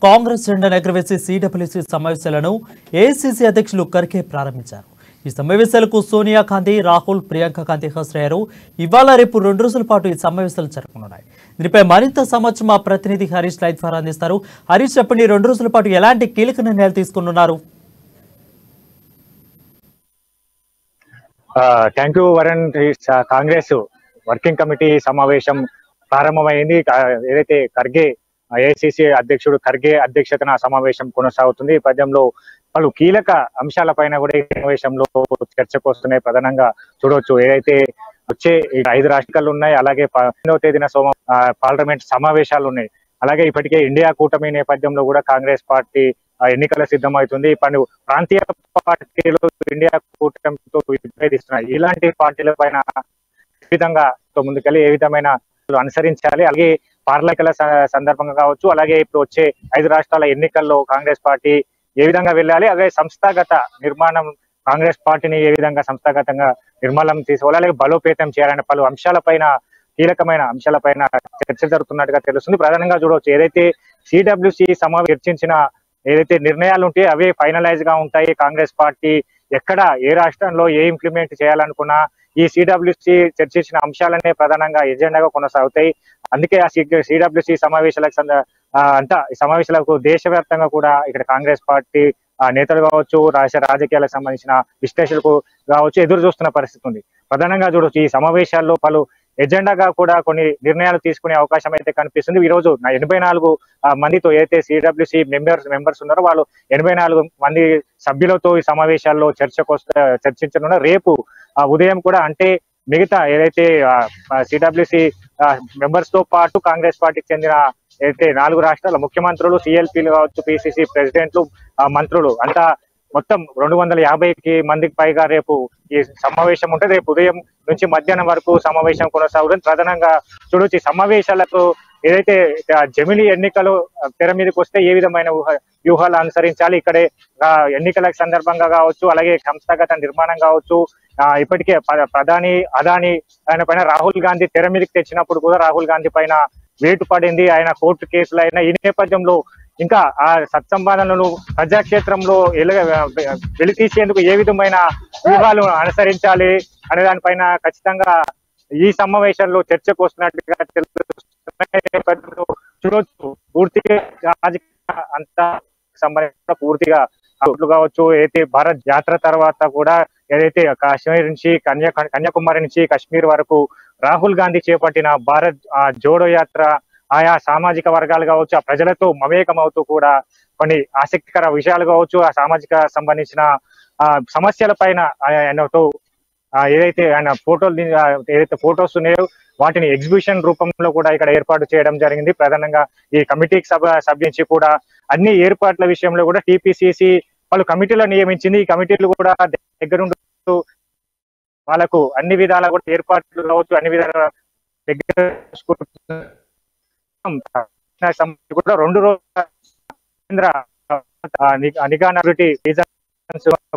కాంగ్రెస్ జెండాను ఎగురవేసి సిడబ్ల్యూసీ సమావేశాలను ఏఐసీసీ అధ్యక్షులు ఖర్గే ప్రారంభించారు. ఈ సమావేశాలకు సోనియా గాంధీ, రాహుల్, ప్రియాంక గాంధీ హాజరయ్యారు. ఇవాళ రేపు 2 రోజుల పాటు ఈ సమావేశాలు జరగనున్నాయి. దీనిపై మరింత సమాచారం మా ప్రతినిధి హరీష్ లైవ్ ద్వారా అందిస్తారు. హరీష్, చెప్పండి, 2 రోజుల పాటు ఎలాంటి కీలక నిర్ణయాలు తీసుకున్నారు? Thank you Varun. Congress working committee సమావేశం ప్రారంభమైంది. ఏదైతే ఖర్గే ఏఐసీసీ అధ్యక్షుడు ఖర్గే అధ్యక్షతన సమావేశం కొనసాగుతుంది. ఈ పద్యంలో పలు కీలక అంశాలపైన కూడా ఈ సమావేశంలో చర్చకు వస్తున్నాయి. ప్రధానంగా చూడవచ్చు, ఏదైతే వచ్చే 5 రాష్ట్రాలు ఉన్నాయి, అలాగే 12వ తేదీన పార్లమెంట్ సమావేశాలు ఉన్నాయి. అలాగే ఇప్పటికే ఇండియా కూటమి నేపథ్యంలో కూడా కాంగ్రెస్ పార్టీ ఎన్నికల సిద్ధమవుతుంది. ప్రాంతీయ పార్టీలు ఇండియా కూటమితో విభేదిస్తున్నాయి. ఇలాంటి పార్టీల పైన ఏ విధంగా ముందుకెళ్ళి ఏ విధమైన అనుసరించాలి, అలాగే పార్లమెంట్ల సందర్భంగా కావచ్చు, అలాగే ఇప్పుడు వచ్చే 5 రాష్ట్రాల ఎన్నికల్లో కాంగ్రెస్ పార్టీ ఏ విధంగా వెళ్ళాలి, అలాగే సంస్థాగత నిర్మాణం కాంగ్రెస్ పార్టీని ఏ విధంగా సంస్థాగతంగా నిర్మాణం తీసుకోవాలి, అలాగే బలోపేతం చేయాలనే పలు అంశాలపైన కీలకమైన అంశాలపైన చర్చ జరుగుతున్నట్టుగా తెలుస్తుంది. ప్రధానంగా చూడవచ్చు, ఏదైతే సిడబ్ల్యూసీ సమావేశం చర్చించిన ఏదైతే నిర్ణయాలు ఉంటాయో అవే ఫైనలైజ్ గా ఉంటాయి. కాంగ్రెస్ పార్టీ ఎక్కడ ఏ రాష్ట్రంలో ఏ ఇంప్లిమెంట్ చేయాలనుకున్నా ఈ సిడబ్ల్యూసీ చర్చించిన అంశాలనే ప్రధానంగా ఎజెండాగా కొనసాగుతాయి. అందుకే ఆ సిడబ్ల్యూసీ సమావేశాలకు సమావేశాలకు దేశవ్యాప్తంగా కూడా ఇక్కడ కాంగ్రెస్ పార్టీ నేతలు కావచ్చు, రాజకీయాలకు సంబంధించిన విశ్లేషకులు కావచ్చు ఎదురు చూస్తున్న పరిస్థితి ఉంది. ప్రధానంగా చూడవచ్చు, ఈ సమావేశాల్లో పలు ఎజెండాగా కూడా కొన్ని నిర్ణయాలు తీసుకునే అవకాశం అయితే కనిపిస్తుంది. ఈ రోజు 84 మందితో ఏదైతే సిడబ్ల్యూసీ మెంబర్స్ ఉన్నారో వాళ్ళు 84 మంది సభ్యులతో ఈ సమావేశాల్లో చర్చించనున్నారు. రేపు ఉదయం కూడా, అంటే మిగతా ఏదైతే సిడబ్ల్యూసీ మెంబర్స్ తో పాటు కాంగ్రెస్ పార్టీకి చెందిన ఏదైతే 4 రాష్ట్రాల ముఖ్యమంత్రులు, సిఎల్పీలు కావచ్చు, పిసిసి ప్రెసిడెంట్లు, మంత్రులు అంతా మొత్తం 250 మందికి పైగా రేపు ఈ సమావేశం ఉంటుంది. రేపు ఉదయం నుంచి మధ్యాహ్నం వరకు సమావేశం కొనసాగుతుంది. ప్రధానంగా చూడొచ్చు, ఈ సమావేశాలకు ఏదైతే జమిలీ ఎన్నికలు తెర మీదకి వస్తే ఏ విధమైన వ్యూహాలు అనుసరించాలి, ఇక్కడే ఎన్నికల సందర్భంగా కావచ్చు, అలాగే సంస్థాగత నిర్మాణం కావచ్చు, ఇప్పటికే ప్రధాని అదానీ ఆయన పైన రాహుల్ గాంధీ తెర మీదకి తెచ్చినప్పుడు కూడా రాహుల్ గాంధీ పైన వేటు పడింది, ఆయన కోర్టు కేసులు అయినా. ఈ నేపథ్యంలో ఇంకా ఆ సత్సంబంధాలను ప్రజాక్షేత్రంలో వెలితీసేందుకు ఏ విధమైన వ్యూహాలు అనుసరించాలి అనే దానిపైన ఖచ్చితంగా ఈ సమావేశంలో చర్చకు వస్తున్నట్టుగా తెలుస్తుంది. చూడవచ్చు, పూర్తిగా రాజకీయ అంతా సంబంధించిన పూర్తిగా కావచ్చు, అయితే భారత్ యాత్ర తర్వాత కూడా ఏదైతే కాశ్మీర్ నుంచి కన్యాకుమారి నుంచి కాశ్మీర్ వరకు రాహుల్ గాంధీ చేపట్టిన భారత్ జోడో యాత్ర ఆయా సామాజిక వర్గాలు కావచ్చు, ఆ ప్రజలతో మమేకం అవుతూ కూడా కొన్ని ఆసక్తికర విషయాలు కావచ్చు, ఆ సామాజిక సంబంధించిన సమస్యల పైన ఆయనతో ఏదైతే ఆయన ఏదైతే ఫోటోస్ ఉన్నాయో వాటిని ఎగ్జిబిషన్ రూపంలో కూడా ఇక్కడ ఏర్పాటు చేయడం జరిగింది. ప్రధానంగా ఈ కమిటీకి సభ్యుంచి కూడా అన్ని ఏర్పాట్ల విషయంలో కూడా టిపిసిసి పలు కమిటీలను నియమించింది. ఈ కమిటీలు కూడా దగ్గరుంటూ వాళ్ళకు అన్ని విధాల కూడా ఏర్పాట్లు కావచ్చు, అన్ని విధాల దగ్గర కూడా 2 రోజుల కేంద్ర నిఘా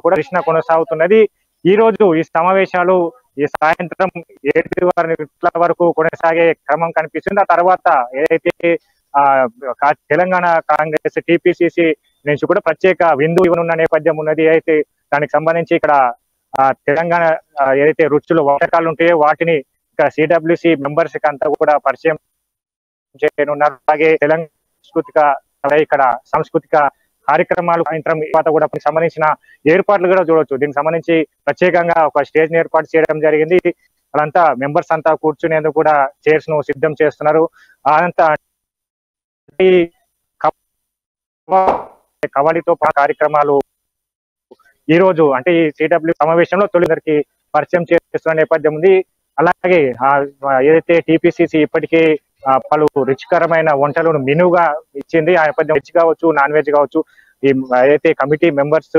కూడా కృష్ణ కొనసాగుతున్నది. ఈ రోజు ఈ సమావేశాలు ఈ సాయంత్రం 7 గంటల వరకు కొనసాగే క్రమం కనిపిస్తుంది. ఆ తర్వాత ఏదైతే తెలంగాణ కాంగ్రెస్ టిపిసిసి నుంచి కూడా ప్రత్యేక విందు ఇవ్వనున్న నేపథ్యం ఉన్నది. అయితే దానికి సంబంధించి ఇక్కడ తెలంగాణ ఏదైతే రుచులు వంటకాలు ఉంటాయో వాటిని ఇక్కడ సిడబ్ల్యూసి మెంబర్స్ కి అంతా కూడా పరిచయం చేయనున్నారు. అలాగే తెలంగాణ ఇక్కడ సాంస్కృతిక కార్యక్రమాలు సాయంత్రం కూడా సంబంధించిన ఏర్పాట్లు కూడా చూడవచ్చు. దీనికి సంబంధించి ప్రత్యేకంగా ఒక స్టేజ్ ఏర్పాటు చేయడం జరిగింది. వాళ్ళంతా మెంబర్స్ అంతా కూర్చునేందుకు కూడా చైర్స్ ను సిద్ధం చేస్తున్నారు. అదంతా కబడ్డీతో కార్యక్రమాలు ఈ రోజు అంటే ఈ సిడబ్ల్యూ సమావేశంలో తొలిదరికి పరిచయం చేస్తున్న నేపథ్యం ఉంది. అలాగే ఏదైతే టిపిసిసి ఇప్పటికే పలు రుచికరమైన వంటలను మెనూగా ఇచ్చింది. ఆ నేపథ్యం వెజ్ కావచ్చు, నాన్ వెజ్ కావచ్చు, ఈ ఏదైతే కమిటీ మెంబర్స్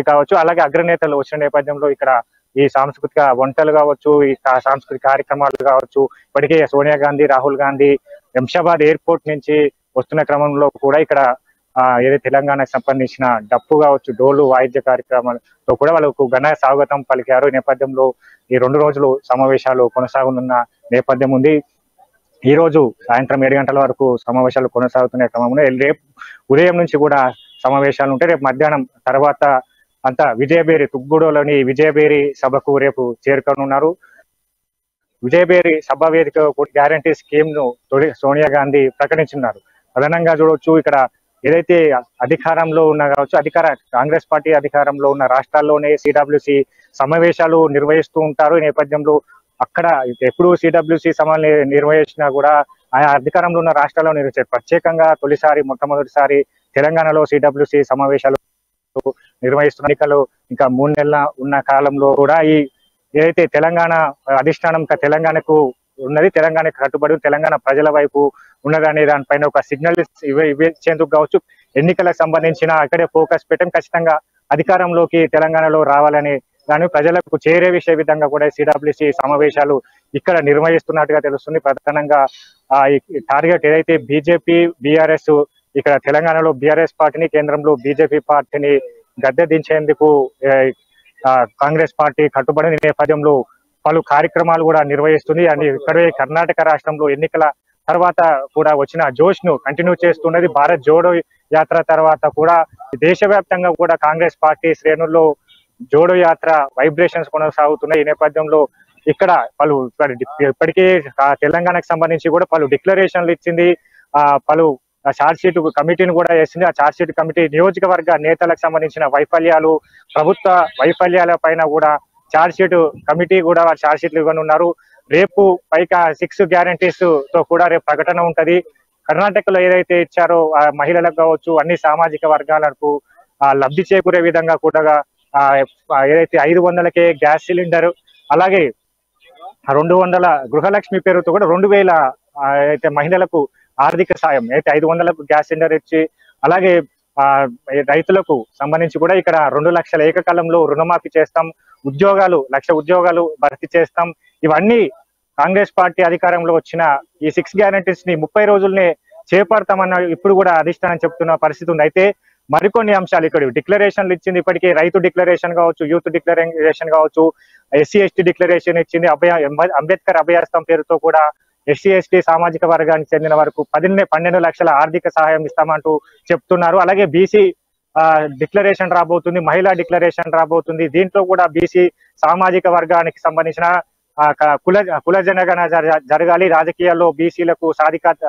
కావచ్చు, అలాగే అగ్రనేతలు వచ్చిన నేపథ్యంలో ఇక్కడ ఈ సాంస్కృతిక వంటలు కావచ్చు, ఈ సాంస్కృతిక కార్యక్రమాలు కావచ్చు, ఇప్పటికే సోనియా గాంధీ, రాహుల్ గాంధీ శంషాబాద్ ఎయిర్పోర్ట్ నుంచి వస్తున్న క్రమంలో కూడా ఇక్కడ ఏదైతే తెలంగాణకు సంబంధించిన డప్పు కావచ్చు, డోలు వాయిద్య కార్యక్రమాలతో కూడా వాళ్ళకు ఘన స్వాగతం పలికారు. ఈ నేపథ్యంలో ఈ 2 రోజులు సమావేశాలు కొనసాగనున్న నేపథ్యం ఉంది. ఈ రోజు సాయంత్రం 7 గంటల వరకు సమావేశాలు కొనసాగుతున్న క్రమంలో రేపు ఉదయం నుంచి కూడా సమావేశాలు ఉంటాయి. రేపు మధ్యాహ్నం తర్వాత అంతా విజయబేరి తుగ్గూడలోని విజయబేరి సభకు రేపు చేరుకోనున్నారు. విజయబేరి సభ వేదిక గ్యారంటీ స్కీమ్ ను సోనియా గాంధీ ప్రకటించున్నారు. ప్రధానంగా చూడవచ్చు, ఇక్కడ ఏదైతే అధికారంలో ఉన్న కావచ్చు, కాంగ్రెస్ పార్టీ అధికారంలో ఉన్న రాష్ట్రాల్లోనే సిడబ్ల్యూసి సమావేశాలు నిర్వహిస్తూ ఉంటారు. ఈ నేపథ్యంలో అక్కడ ఎప్పుడు సిడబ్ల్యూసి సభలు నిర్వహించినా కూడా ఆయా అధికారంలో ఉన్న రాష్ట్రాల్లో నిర్వహించారు. ప్రత్యేకంగా మొట్టమొదటిసారి తెలంగాణలో సిడబ్ల్యూసి సమావేశాలు నిర్వహిస్తున్న ఎన్నికలు ఇంకా 3 నెలల ఉన్న కాలంలో కూడా ఈ ఏదైతే తెలంగాణ అధిష్టానం తెలంగాణకు ఉన్నది, తెలంగాణకు కట్టుబడి తెలంగాణ ప్రజల వైపు ఉన్నదనే దానిపైన ఒక సిగ్నల్ ఇచ్చేందుకు కావచ్చు, ఎన్నికలకు సంబంధించిన అక్కడే ఫోకస్ పెట్టడం, ఖచ్చితంగా అధికారంలోకి తెలంగాణలో రావాలని దాని ప్రజలకు చేరే విధంగా కూడా సిడబ్ల్యూసి సమావేశాలు ఇక్కడ నిర్వహిస్తున్నట్టుగా తెలుస్తుంది. ప్రధానంగా ఈ టార్గెట్ ఏదైతే బీజేపీ బీఆర్ఎస్ ఇక్కడ తెలంగాణలో బీఆర్ఎస్ పార్టీని, కేంద్రంలో బీజేపీ పార్టీని గద్దె దించేందుకు కాంగ్రెస్ పార్టీ కట్టుబడిన నేపథ్యంలో పలు కార్యక్రమాలు కూడా నిర్వహిస్తుంది. అని ఇక్కడే కర్ణాటక రాష్ట్రంలో ఎన్నికల తర్వాత కూడా వచ్చిన జోష్ ను కంటిన్యూ చేస్తున్నది. భారత్ జోడో యాత్ర తర్వాత కూడా దేశవ్యాప్తంగా కూడా కాంగ్రెస్ పార్టీ శ్రేణుల్లో జోడో యాత్ర వైబ్రేషన్స్ కొనసాగుతున్నాయి. ఈ నేపథ్యంలో ఇక్కడ ఇప్పటికే తెలంగాణకు సంబంధించి కూడా పలు డిక్లరేషన్లు ఇచ్చింది, పలు చార్జ్ షీట్ కమిటీని కూడా వేసింది. ఆ చార్జ్ షీట్ కమిటీ నియోజకవర్గ నేతలకు సంబంధించిన వైఫల్యాలు, ప్రభుత్వ వైఫల్యాల పైన కూడా చార్జ్ షీట్ కమిటీ కూడా చార్జ్ షీట్లు ఇవ్వనున్నారు. రేపు పైగా 6 గ్యారంటీస్ తో కూడా రేపు ప్రకటన ఉంటది. కర్ణాటకలో ఏదైతే ఇచ్చారో ఆ మహిళలకు కావచ్చు, అన్ని సామాజిక వర్గాలకు లబ్ధి చేకూరే విధంగా కూడా ఏదైతే 500కే గ్యాస్ సిలిండర్, అలాగే 200 గృహలక్ష్మి పేరుతో కూడా 2000 అయితే మహిళలకు ఆర్థిక సాయం, అయితే 500లకు గ్యాస్ సిలిండర్ ఇచ్చి, అలాగే రైతులకు సంబంధించి కూడా ఇక్కడ 2 లక్షల ఏకకాలంలో రుణమాఫీ చేస్తాం, 1,00,000 ఉద్యోగాలు భర్తీ చేస్తాం. ఇవన్నీ కాంగ్రెస్ పార్టీ అధికారంలో వచ్చిన ఈ 6 గ్యారంటీస్ ని 30 రోజుల్నే చేపడతామన్న ఇప్పుడు కూడా అధిష్టానం చెప్తున్న పరిస్థితి ఉంది. అయితే మరికొన్ని అంశాలు ఇక్కడ డిక్లరేషన్లు ఇచ్చింది. ఇప్పటికే రైతు డిక్లరేషన్ కావచ్చు, యూత్ డిక్లరేషన్ కావచ్చు, ఎస్సీ ఎస్టీ డిక్లరేషన్ ఇచ్చింది. అంబేద్కర్ అభయాస్తం పేరుతో కూడా ఎస్సీ ఎస్టీ సామాజిక వర్గానికి చెందిన వరకు 12 లక్షల ఆర్థిక సహాయం ఇస్తామంటూ చెప్తున్నారు. అలాగే బీసీ డిక్లరేషన్ రాబోతుంది, మహిళా డిక్లరేషన్ రాబోతుంది. దీంట్లో కూడా బీసీ సామాజిక వర్గానికి సంబంధించిన కుల జనగణన జరగాలి, రాజకీయాల్లో బీసీలకు సాధికారత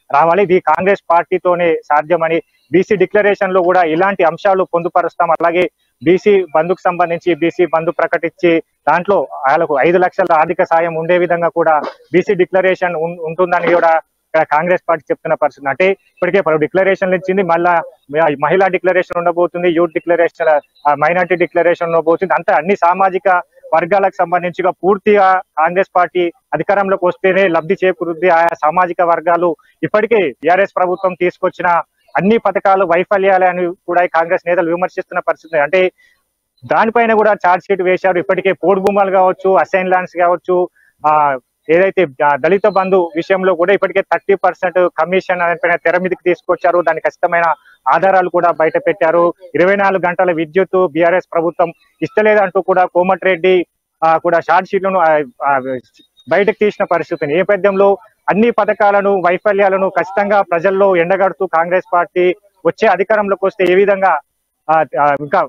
రావాలి, ఇది కాంగ్రెస్ పార్టీతోనే సాధ్యమని బీసీ డిక్లరేషన్ లో కూడా ఇలాంటి అంశాలు పొందుపరుస్తాం. అలాగే బీసీ బంధుకు సంబంధించి బీసీ బంధు ప్రకటించి దాంట్లో వాళ్ళకు 5 లక్షల ఆర్థిక సాయం ఉండే విధంగా కూడా బీసీ డిక్లరేషన్ ఉంటుందని కూడా ఇక్కడ కాంగ్రెస్ పార్టీ చెప్తున్న పరిస్థితి. అంటే ఇప్పటికే పలు డిక్లరేషన్లు ఇచ్చింది, మళ్ళా మహిళా డిక్లరేషన్ ఉండబోతుంది, యూత్ డిక్లరేషన్, మైనార్టీ డిక్లరేషన్ ఉండబోతుంది. అంతా అన్ని సామాజిక వర్గాలకు సంబంధించిగా పూర్తిగా కాంగ్రెస్ పార్టీ అధికారంలోకి వస్తేనే లబ్ధి చేకూరుద్ది. ఆయా సామాజిక వర్గాలు ఇప్పటికే టీఆర్ఎస్ ప్రభుత్వం తీసుకొచ్చిన అన్ని పథకాలు వైఫల్యాలని కూడా కాంగ్రెస్ నేతలు విమర్శిస్తున్న పరిస్థితి. అంటే దానిపైన కూడా ఛార్జ్ షీట్ వేశారు. ఇప్పటికే పోడు భూములు కావచ్చు, అసైన్ ల్యాండ్స్ కావచ్చు, ఏదైతే దళిత బంధు విషయంలో కూడా ఇప్పటికే 30% కమిషన్ పైన తెర మీదకి తీసుకొచ్చారు. దానికి ఖచ్చితమైన ఆధారాలు కూడా బయట పెట్టారు. 24 గంటల విద్యుత్ బీఆర్ఎస్ ప్రభుత్వం ఇస్తలేదంటూ కూడా కోమటిరెడ్డి కూడా షార్ట్ షీట్లను బయటకు తీసిన పరిస్థితి. నేపథ్యంలో అన్ని పథకాలను వైఫల్యాలను ఖచ్చితంగా ప్రజల్లో ఎండగడుతూ కాంగ్రెస్ పార్టీ వచ్చే అధికారంలోకి వస్తే ఏ విధంగా ఇంకా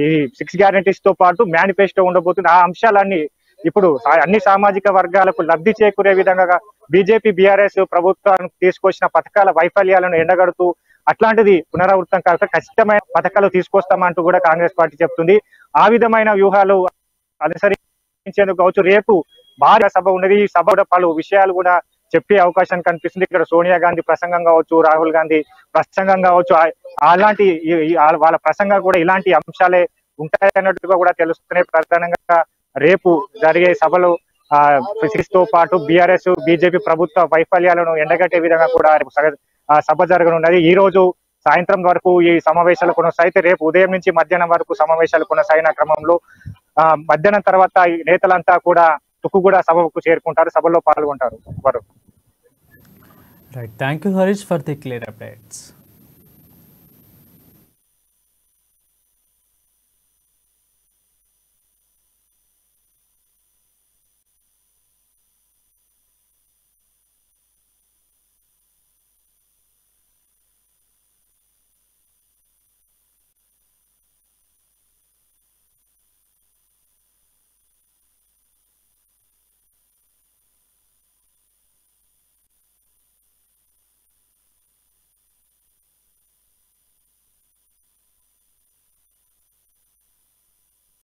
ఈ 6 గ్యారంటీస్ తో పాటు మేనిఫెస్టో ఉండబోతుంది. ఆ అంశాలన్నీ ఇప్పుడు అన్ని సామాజిక వర్గాలకు లబ్ధి చేకూరే విధంగా బీజేపీ బీఆర్ఎస్ ప్రభుత్వానికి తీసుకొచ్చిన పథకాల వైఫల్యాలను ఎండగడుతూ అట్లాంటిది పునరావృతం కాక ఖచ్చితమైన పథకాలు తీసుకొస్తామంటూ కూడా కాంగ్రెస్ పార్టీ చెప్తుంది. ఆ విధమైన వ్యూహాలు అనుసరించేందుకు కావచ్చు రేపు భారీ సభ ఉన్నది. ఈ సభ పలు విషయాలు కూడా చెప్పే అవకాశం కనిపిస్తుంది. ఇక్కడ సోనియా గాంధీ ప్రసంగం కావచ్చు, రాహుల్ గాంధీ ప్రసంగం కావచ్చు, అలాంటి వాళ్ళ ప్రసంగం కూడా ఇలాంటి అంశాలే ఉంటాయన్నట్టుగా కూడా తెలుస్తున్నాయి. ప్రధానంగా రేపు జరిగే సభలో తో పాటు బీఆర్ఎస్ బీజేపీ ప్రభుత్వ వైఫల్యాలను ఎండగట్టే విధంగా కూడా సభ జరగనున్నది. ఈ రోజు సాయంత్రం వరకు ఈ సమావేశాలు కొనసాగితే రేపు ఉదయం నుంచి మధ్యాహ్నం వరకు సమావేశాలు కొనసాగిన క్రమంలో మధ్యాహ్నం తర్వాత ఈ నేతలంతా కూడా తుక్కుగూడ సభకు చేరుకుంటారు, సభలో పాల్గొంటారు. Right. Thank you, Harish, for the clear updates.